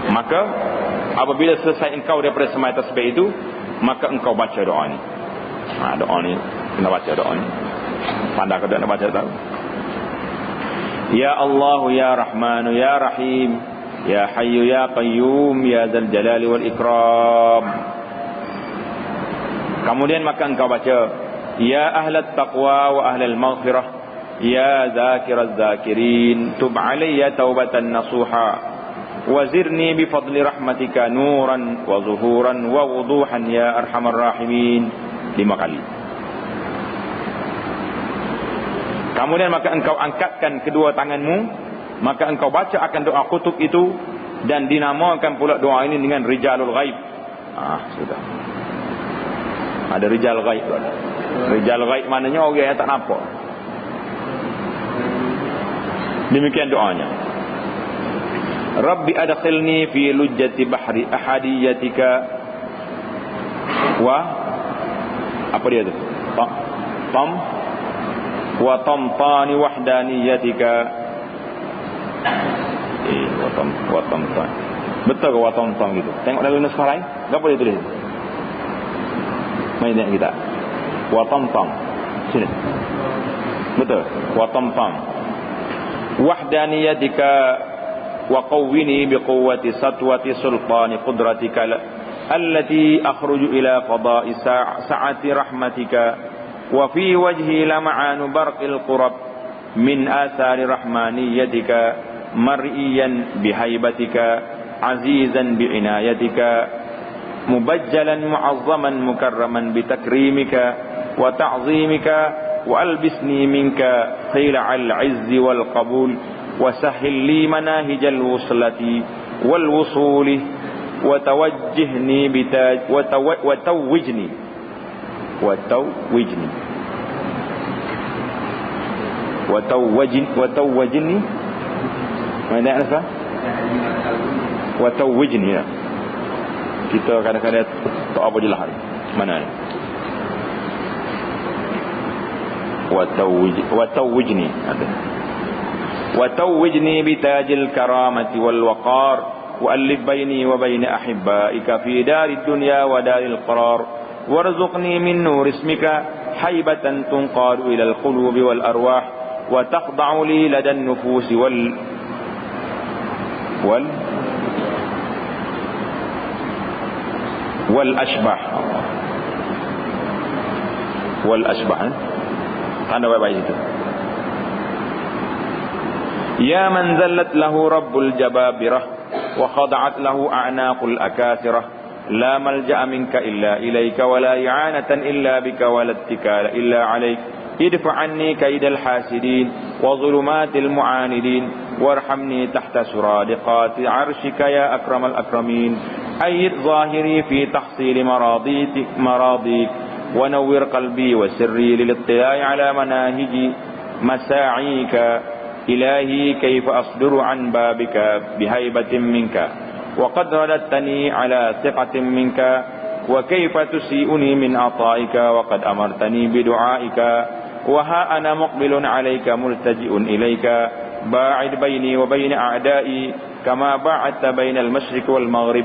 Maka apabila selesai engkau daripada sembahyang tasbih itu, maka engkau baca doa ni. Doa ni kena baca doa ni. Pandai kau nak baca tahu. Ya Allah ya Rahman ya Rahim ya Hayyu ya Qayyum ya Dzal Jalali wal Ikram. Kemudian maka engkau baca ya ahlat taqwa wa ahlal maghfirah ya zakiraz zakirin tub alayya taubatan nasuha wazirni bifadli rahmatika nuran wa zuhuran wa wuduhan ya arhamar rahimin. 5 kali. Kemudian maka engkau angkatkan kedua tanganmu, maka engkau baca akan doa kutub itu, dan dinamakan pula doa ini dengan rijalul ghaib. Sudah. Ada rijal ghaib. Rijal ghaib maknanya orang yang tak nampak. Demikian doanya. Rabbi adkhilni fi lujjati bahri ahadiyatika wa apa dia tu? Tam wa tamtani wahdaniyatika. Wa tamtan. Betul ke wa tamtan gitu? Tengok dalam naskah lain, apa dia tulis? Mai tengok kita. Wa tamtan. Sini. Betul. Wa tamtan. Wahdaniyatika wa qawwini biquwwati satwati sultani qudratika allati akhruju ila qada'i sa'ati rahmatika wa fi wajhi lam'anu barqil qurab min athari rahmaniyatika mar'iyan bihaibatika azizan bi'inayatika mubajjalan mu'azzaman mukarraman bitakrimika wa ta'zimika wa albisni minka khila'al 'izzi wal qabul وسهل لي مناهج الوصلة والوصول وتوجهني بتاج وتوجني mana apa? Watawwijni. Kita kadang-kadang tak apa jelas hari. Mana ni? Watawwijni ada. وتوجني بتاج الكرامة والوقار وألف بيني وبين أحبائك في دار الدنيا ودار القرار وارزقني من نور اسمك حيبة تنقاد إلى القلوب والأرواح وتخضع لي لدى النفوس والأشباح أنا بابا يا من ذلت له رب الجبابرة وخضعت له أعناق الأكاثرة لا ملجأ منك إلا إليك ولا إعانة إلا بك ولا اتكال إلا عليك ادفع عني كيد الحاسدين وظلمات المعاندين وارحمني تحت سرادقات عرشك يا أكرم الأكرمين أيد ظاهري في تحصيل مراضيك ونور قلبي وسري للاطلاع على مناهج مساعيك إلهي كيف أصدر عن بابك بهيبة منك وقد رددتني على ثقة منك وكيف تسيئني من عطائك وقد أمرتني بدعائك وها أنا مقبل عليك ملتجئ إليك باعد بيني وبين أعدائي كما باعدت بين المشرق والمغرب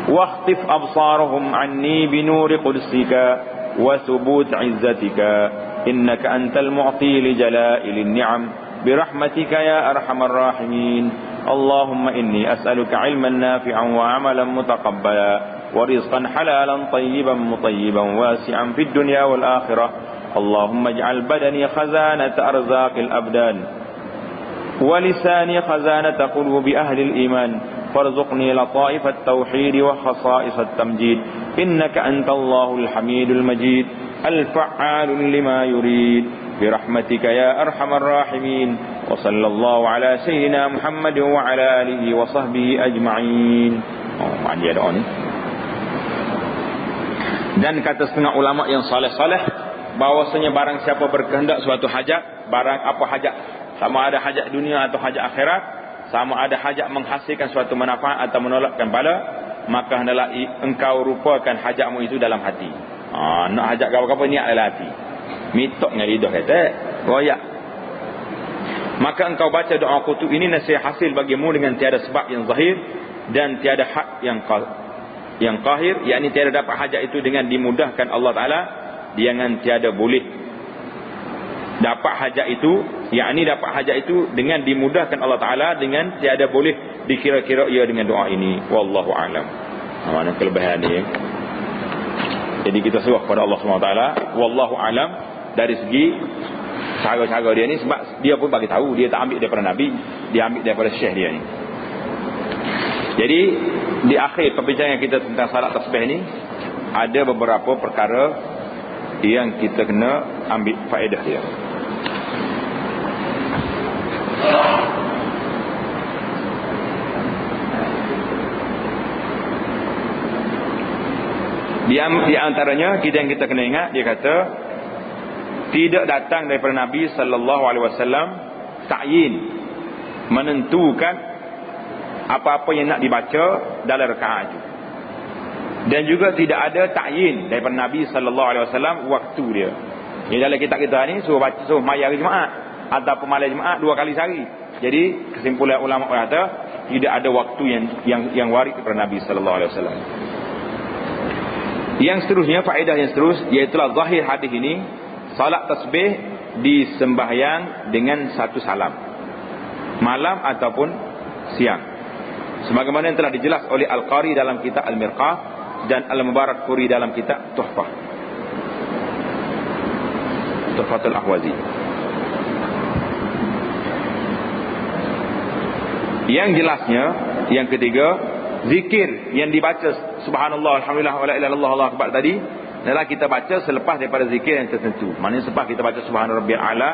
واخطف أبصارهم عني بنور قدسك وثبوت عزتك إنك أنت المعطي لجلائل النعم برحمتك يا أرحم الراحمين. اللهم إني أسألك علما نافعا وعملا متقبلا ورزقا حلالا طيبا مطيبا واسعا في الدنيا والآخرة. اللهم اجعل بدني خزانة أرزاق الأبدان ولساني خزانة قلوب أهل الإيمان فارزقني لطائف التوحيد وخصائص التمجيد إنك أنت الله الحميد المجيد الفعال لما يريد برحمتك يا أرحم الراحمين. وصلى الله على سيدنا محمد وعلى آله وصحبه أجمعين. Dia doa ni. Dan kata setengah ulama yang saleh-saleh, bahwasanya barang siapa berkehendak suatu hajat, barang apa hajat, sama ada hajat dunia atau hajat akhirat, sama ada hajat menghasilkan suatu manfaat atau menolakkan bala, maka hendaklah engkau rupakan hajatmu itu dalam hati. Nak hajat apa-apa niat dalam hati. Mitok dengan lidah kata, royak. Maka engkau baca doa kutub ini, nasihat hasil bagimu dengan tiada sebab yang zahir dan tiada hak yang qahir, yakni tiada dapat hajat itu dengan dimudahkan Allah Ta'ala, dengan tiada boleh dapat hajat itu, yakni dapat hajat itu dengan dimudahkan Allah Ta'ala, dengan tiada boleh dikira-kira ia dengan doa ini. Wallahu a'lam. Mana kelebihan ni? Jadi kita serah kepada Allah SWT. Wallahu a'lam. Dari segi cara-cara dia ni, sebab dia pun bagi tahu, dia tak ambil daripada Nabi, dia ambil daripada syekh dia ni. Jadi di akhir perbincangan kita tentang salat tasbih ni, ada beberapa perkara yang kita kena ambil faedah dia. Di antaranya kita yang kita kena ingat, dia kata tidak datang daripada Nabi sallallahu alaihi wasallam ta'yin, menentukan apa-apa yang nak dibaca dalam rakaat itu. Dan juga tidak ada ta'yin daripada Nabi sallallahu alaihi wasallam waktu dia. Di dalam kitab kita ni suruh baca, suruh mayar Jumaat ataupun malam Jumaat 2 kali sehari. Jadi kesimpulan ulama kata tidak ada waktu yang waris daripada Nabi sallallahu alaihi wasallam. Yang seterusnya, faedah yang seterusnya, iaitu zahir hadis ini, salat tasbih disembahyang dengan satu salam, malam ataupun siang, sebagaimana yang telah dijelas oleh Al-Qari dalam kitab Al-Mirqah dan Al-Mubarakfuri dalam kitab Tuhfatul Ahwazi. Yang jelasnya, yang ketiga, zikir yang dibaca subhanallah, alhamdulillah, wala ilaha illallah, Allahu akbar tadi, adalah kita baca selepas daripada zikir yang tertentu. Maknanya selepas kita baca subhana rabbiyal a'la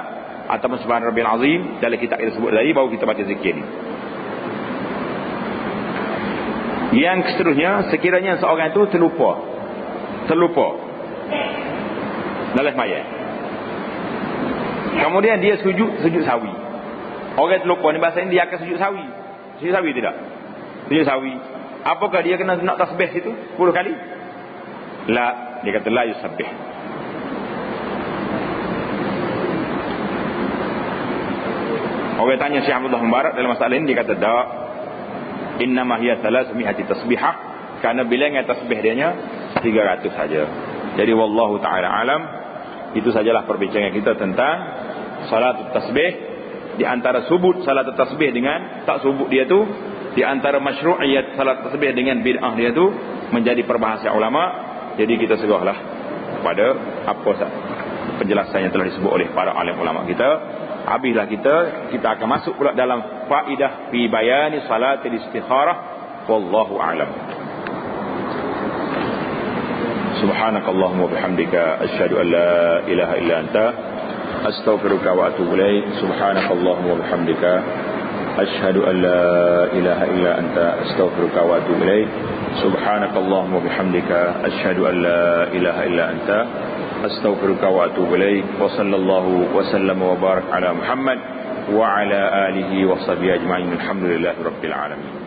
ataupun subhana rabbiyal azim, dalam kitab kita sebut tadi, baru kita baca zikir ni. Yang seterusnya, sekiranya seorang itu terlupa dalam sembahyang, kemudian dia sujud sawi. Orang terlupa ni bahasa ni, dia akan sujud sawi. Sujud sawi tidak? Sujud sawi. Apakah dia kena nak tasbih itu 10 kali? La, dia kata la yusabbih. Orang tanya Syekh Abdullah Mubarak dalam masalah ini, dia kata dak, innama hiya 300 tasbihah, kerana bilangan tasbih dia nya 300 saja. Jadi wallahu taala alam. Itu sajalah perbincangan kita tentang salat tasbih. Di antara subut salat tasbih dengan tak subut dia tu, di antara masyru'iyat salat tasbih dengan bid'ah dia tu, menjadi perbahasan ulama. Jadi kita serahlah pada apa penjelasan yang telah disebut oleh para alim ulama kita. Habislah kita akan masuk pula dalam faedah fi bayani salatil istikharah. Wallahu a'lam. Subhanakallahumma bihamdika asyhadu an la ilaha illa anta astaghfiruka wa atubu ilaik. Subhanakallahumma bihamdika asyhadu an la ilaha illa anta astaghfiruka wa atubu ilaik. Subhanakallahumma bihamdika asyhadu an la ilaha illa anta astaghfiruka wa atubu ilaik. Wa sallallahu wa sallama wa barak ala Muhammad wa ala alihi wa sahbihi ajma'in. Alhamdulillahirabbil alamin.